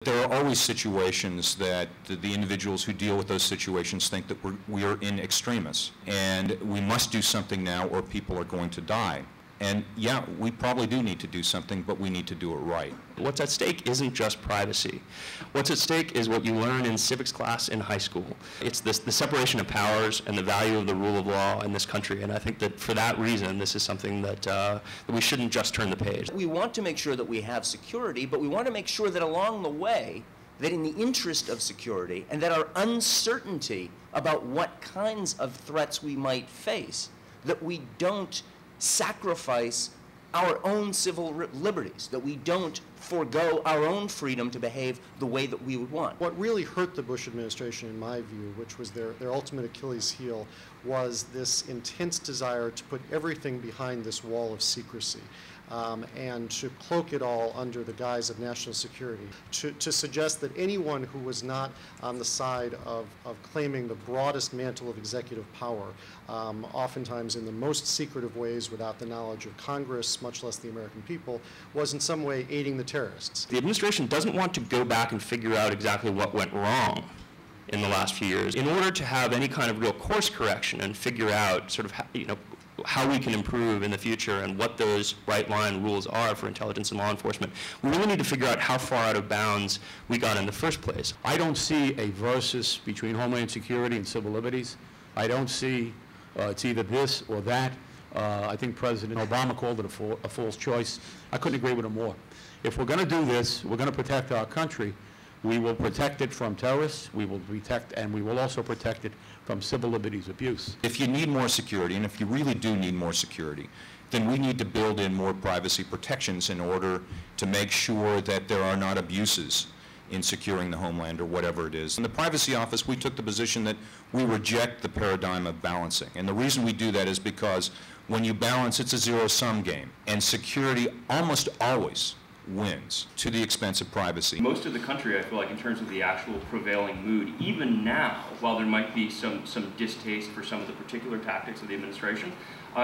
There are always situations that the individuals who deal with those situations think that we are in extremis, and we must do something now or people are going to die. And yeah, we probably do need to do something, but we need to do it right. What's at stake isn't just privacy. What's at stake is what you learn in civics class in high school. It's the separation of powers and the value of the rule of law in this country. And I think that for that reason, this is something that we shouldn't just turn the page. We want to make sure that we have security, but we want to make sure that along the way, that in the interest of security and that our uncertainty about what kinds of threats we might face, that we don't sacrifice our own civil liberties, that we don't forego our own freedom to behave the way that we would want. What really hurt the Bush administration, in my view, which was their ultimate Achilles heel, was this intense desire to put everything behind this wall of secrecy. And to cloak it all under the guise of national security, to suggest that anyone who was not on the side of claiming the broadest mantle of executive power, oftentimes in the most secretive ways without the knowledge of Congress, much less the American people, was in some way aiding the terrorists. The administration doesn't want to go back and figure out exactly what went wrong in the last few years. In order to have any kind of real course correction and figure out sort of how we can improve in the future and what those bright line rules are for intelligence and law enforcement, we really need to figure out how far out of bounds we got in the first place. I don't see a versus between Homeland Security and civil liberties. I don't see it's either this or that. I think President Obama called it a false choice. I couldn't agree with him more. If we're going to do this, we're going to protect our country. We will protect it from terrorists, we will protect, and we will also protect it from civil liberties abuse. If you need more security, and if you really do need more security, then we need to build in more privacy protections in order to make sure that there are not abuses in securing the homeland or whatever it is. In the Privacy Office, we took the position that we reject the paradigm of balancing. And the reason we do that is because when you balance, it's a zero-sum game. And security almost always wins to the expense of privacy. Most of the country, I feel like, in terms of the actual prevailing mood, even now, while there might be some distaste for some of the particular tactics of the administration,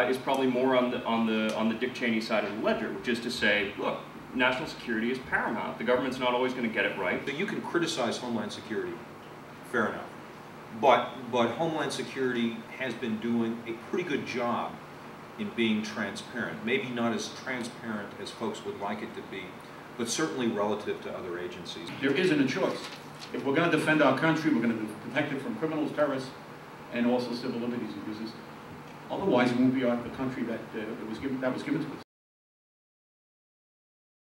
is probably more on the Dick Cheney side of the ledger, which is to say, look, national security is paramount. The government's not always going to get it right. You can criticize Homeland Security, fair enough, but Homeland Security has been doing a pretty good job in being transparent. Maybe not as transparent as folks would like it to be, but certainly relative to other agencies. There isn't a choice. If we're going to defend our country, we're going to protect it from criminals, terrorists, and also civil liberties abuses. Otherwise, we won't be the country that was given to us.